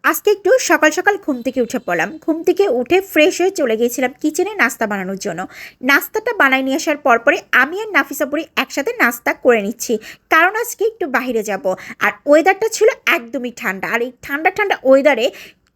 আজকে একটু সকাল সকাল ঘুম থেকে উঠে পড়লাম। ঘুম থেকে উঠে ফ্রেশ হয়ে চলে গিয়েছিলাম কিচেনে নাস্তা বানানোর জন্য। নাস্তাটা বানাই নিয়ে আসার পরে আমি আর নাফিসা বুড়ি একসাথে নাস্তা করে নিচ্ছি, কারণ আজকে একটু বাইরে যাব। আর ওয়েদারটা ছিল একদমই ঠান্ডা, আর এই ঠান্ডা ঠান্ডা ওয়েদারে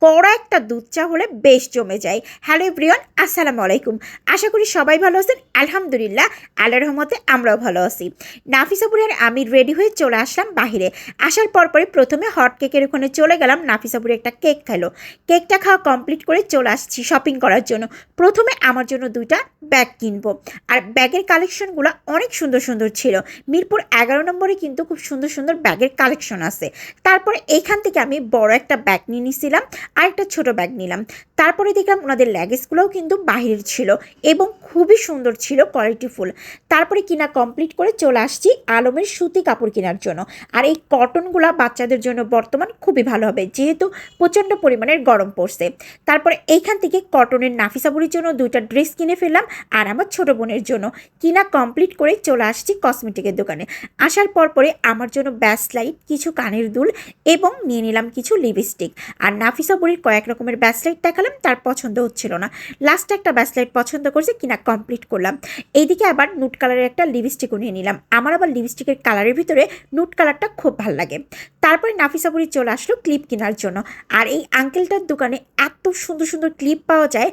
কড়া একটা দুধ চা হলে বেশ জমে যায়। হ্যালো এভরিওয়ান, আসসালামু আলাইকুম। আশা করি সবাই ভালো আছেন। আলহামদুলিল্লাহ, আল্লাহর রহমতে আমরাও ভালো আছি। নাফিসা বুড়ি আর আমি রেডি হয়ে চলে আসলাম বাহিরে। আসার পরে প্রথমে হট কেকের ওখানে চলে গেলাম। নাফিসা বুড়ি একটা কেক খেলো। কেকটা খাওয়া কমপ্লিট করে চলে আসছি শপিং করার জন্য। প্রথমে আমার জন্য দুইটা ব্যাগ কিনবো, আর ব্যাগের কালেকশনগুলো অনেক সুন্দর সুন্দর ছিল। মিরপুর 11 নম্বরে কিন্তু খুব সুন্দর সুন্দর ব্যাগের কালেকশন আছে। তারপরে এইখান থেকে আমি বড় একটা ব্যাগ নিয়ে নিয়েছিলাম, আর একটা ছোটো ব্যাগ নিলাম। তারপরে দেখলাম ওনাদের ল্যাগেজগুলোও কিন্তু বাহিরের ছিল এবং খুবই সুন্দর ছিল, কোয়ালিটিফুল। তারপরে কিনা কমপ্লিট করে চলে আসছি আলমের সুতি কাপড় কেনার জন্য। আর এই কটনগুলো বাচ্চাদের জন্য বর্তমান খুবই ভালো হবে, যেহেতু প্রচণ্ড পরিমাণের গরম পড়ছে। তারপরে এইখান থেকে কটনের নাফিসা বুড়ির জন্য দুইটা ড্রেস কিনে ফেললাম, আর আমার ছোটো বোনের জন্য কিনা কমপ্লিট করে চলে আসছি কসমেটিকের দোকানে। আসার পরে আমার জন্য ব্যাসলাইট, কিছু কানের দুল এবং নিয়ে নিলাম কিছু লিপস্টিক। আর নাফিসা বুড়ির কয়েক রকমের ব্যাসলাইট দেখালাম, তার পছন্দ হচ্ছিল না। লাস্টে একটা ব্যাসলাইট পছন্দ করছে, কিনা কমপ্লিট করলাম। এইদিকে আবার নুট কালারের একটা লিপস্টিকও নিয়ে নিলাম। আমার আবার লিপস্টিকের কালারের ভিতরে নুট কালারটা খুব ভালো লাগে। তারপরে নাফিসা বুড়ি চলে আসলো ক্লিপ কেনার জন্য। আর এই আঙ্কেলটার দোকানে এত সুন্দর সুন্দর ক্লিপ পাওয়া যায়,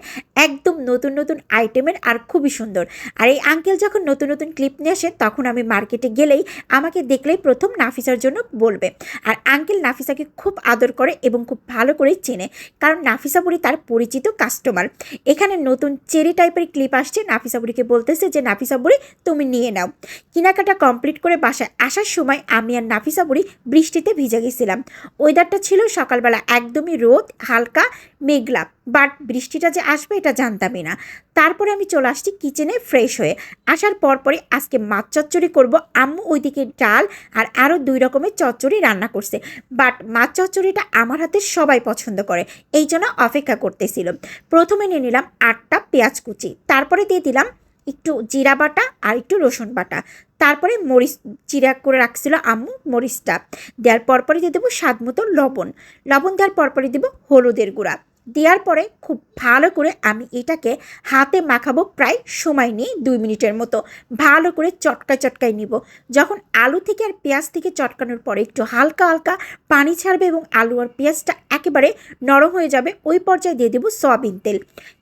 একদম নতুন নতুন আইটেমের, আর খুবই সুন্দর। আর এই আঙ্কেল যখন নতুন নতুন ক্লিপ নিয়ে আসে, তখন আমি মার্কেটে গেলেই আমাকে দেখলেই প্রথম নাফিসার জন্য বলবে। আর আঙ্কেল নাফিসাকে খুব আদর করে এবং খুব ভালো করে চেনে, কারণ নাফিসা বুড়ি তার পরিচিত কাস্টমার। এখানে নতুন চেরি টাইপের ক্লিপ আসছে, নাফিসা বুড়িকে বলতেছে যে নাফিসা বুড়ি তুমি নিয়ে নাও। কেনাকাটা কমপ্লিট করে বাসায় আসার সময় আমি আর নাফিসা বুড়ি বৃষ্টিতে ভিজে গেছিলাম। ওয়েদারটা ছিল সকালবেলা একদমই রোদ, হালকা মেঘলা, বাট বৃষ্টিটা যে আসবে এটা জানতামই না। তারপরে আমি চলে আসছি কিচেনে ফ্রেশ হয়ে। আসার পরে আজকে মাছ চচ্চড়ি করব। আম্মু ওইদিকে ডাল আর আরও 2 রকমের চচ্চড়ি রান্না করছে, বাট মাছ চচ্চড়িটা আমার হাতে সবাই পছন্দ করে, এই জন্য অপেক্ষা করতেছিল। প্রথমে নিয়ে নিলাম 8টা পেঁয়াজ কুচি, তারপরে দিয়ে দিলাম একটু জিরা বাটা আর একটু রসুন বাটা। তারপরে মরিচ চিরা করে রাখছিল আম্মু, মরিচটা দেওয়ার পরপরই দিয়ে দেবো স্বাদ মতো লবণ। লবণ দেওয়ার পরপরই দেবো হলুদের গুঁড়া। দেওয়ার পরে খুব ভালো করে আমি এটাকে হাতে মাখাবো, প্রায় সময় নিয়ে 2 মিনিটের মতো ভালো করে চটকায় নিব। যখন আলু থেকে আর পেঁয়াজ থেকে চটকানোর পরে একটু হালকা হালকা পানি ছাড়বে এবং আলু আর পেঁয়াজটা একেবারে নরম হয়ে যাবে, ওই পর্যায়ে দিয়ে দেবো সয়াবিন তেল।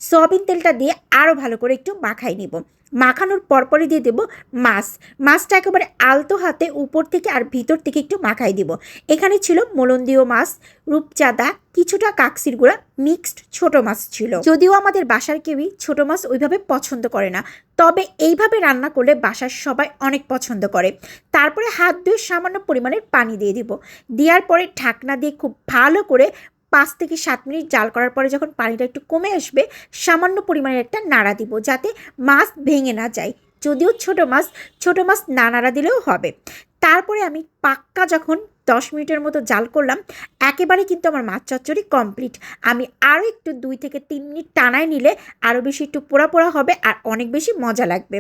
সয়াবিন তেলটা দিয়ে আরও ভালো করে একটু মাখাই নিব। মাখানোর পরপরই দিয়ে দেবো মাছটা একেবারে আলতো হাতে উপর থেকে আর ভিতর থেকে একটু মাখাই দিব। এখানে ছিল মোলন্দীয় মাছ, রূপচাঁদা, কিছুটা কাকসির গুঁড়া, মিক্সড ছোট মাছ ছিল। যদিও আমাদের বাসার কেউই ছোট মাছ ওইভাবে পছন্দ করে না, তবে এইভাবে রান্না করলে বাসার সবাই অনেক পছন্দ করে। তারপরে হাত ধুয়ে সামান্য পরিমাণের পানি দিয়ে দিব। দেওয়ার পরে ঢাকনা দিয়ে খুব ভালো করে 5 থেকে 7 মিনিট জাল করার পরে যখন পানিটা একটু কমে আসবে, সামান্য পরিমাণের একটা নাড়া দিব, যাতে মাছ ভেঙে না যায়। যদিও ছোট মাছ না নাড়া দিলেও হবে। তারপরে আমি পাক্কা যখন 10 মিনিটের মতো জাল করলাম, একেবারে কিন্তু আমার মাছ চচ্চড়ি কমপ্লিট। আমি আরও একটু 2 থেকে 3 মিনিট টানায় নিলে আরও বেশি একটু পোড়া পোড়া হবে আর অনেক বেশি মজা লাগবে।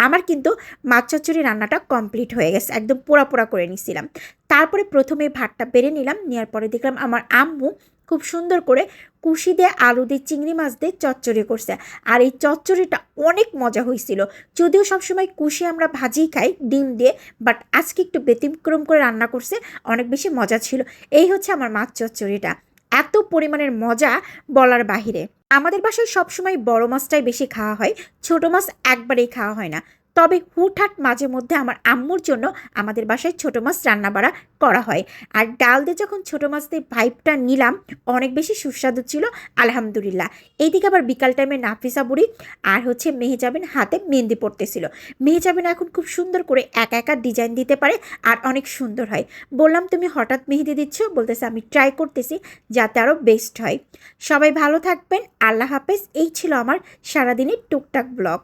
আমার কিন্তু মাছ চচ্চড়ি রান্নাটা কমপ্লিট হয়ে গেছে, একদম পোড়া পোড়া করে নিছিলাম। তারপরে প্রথমে ভাতটা বেড়ে নিলাম, নেওয়ার পরে দেখলাম আমার আম্মু খুব সুন্দর করে কুশি দিয়ে আলু দিয়ে চিংড়ি মাছ দিয়ে চচ্চড়ি করছে। আর এই চচ্চড়িটা অনেক মজা হয়েছিল। যদিও সবসময় কুশি আমরা ভাজি খাই ডিম দিয়ে, বাট আজকে একটু ব্যতিক্রম করে রান্না করছে, অনেক বেশি মজা ছিল। এই হচ্ছে আমার মাছ চচ্চড়িটা, এত পরিমাণের মজা বলার বাহিরে। আমাদের বাসায় সবসময় বড় মাছটাই বেশি খাওয়া হয়, ছোট মাছ একবারেই খাওয়া হয় না। তবে হুটহাট মাঝে মধ্যে আমার আম্মুর জন্য আমাদের বাসায় ছোট মাছ রান্না বাড়া করা হয়। আর ডাল দিয়ে যখন ছোট মাছ দিয়ে ভাইবটা নিলাম, অনেক বেশি সুস্বাদু ছিল আলহামদুলিল্লাহ। এইদিকে আবার বিকাল টাইমে নাফিসা বুড়ি আর হচ্ছে মেহেজাবিন হাতে মেহেন্দি পড়তেছিল। মেহেজাবিন এখন খুব সুন্দর করে একা একা ডিজাইন দিতে পারে আর অনেক সুন্দর হয়। বললাম তুমি হঠাৎ মেহেদি দিচ্ছ, বলতেছে আমি ট্রাই করতেছি যাতে আরও বেস্ট হয়। সবাই ভালো থাকবেন, আল্লাহ হাফেজ। এই ছিল আমার সারাদিনের টুকটাক ব্লগ।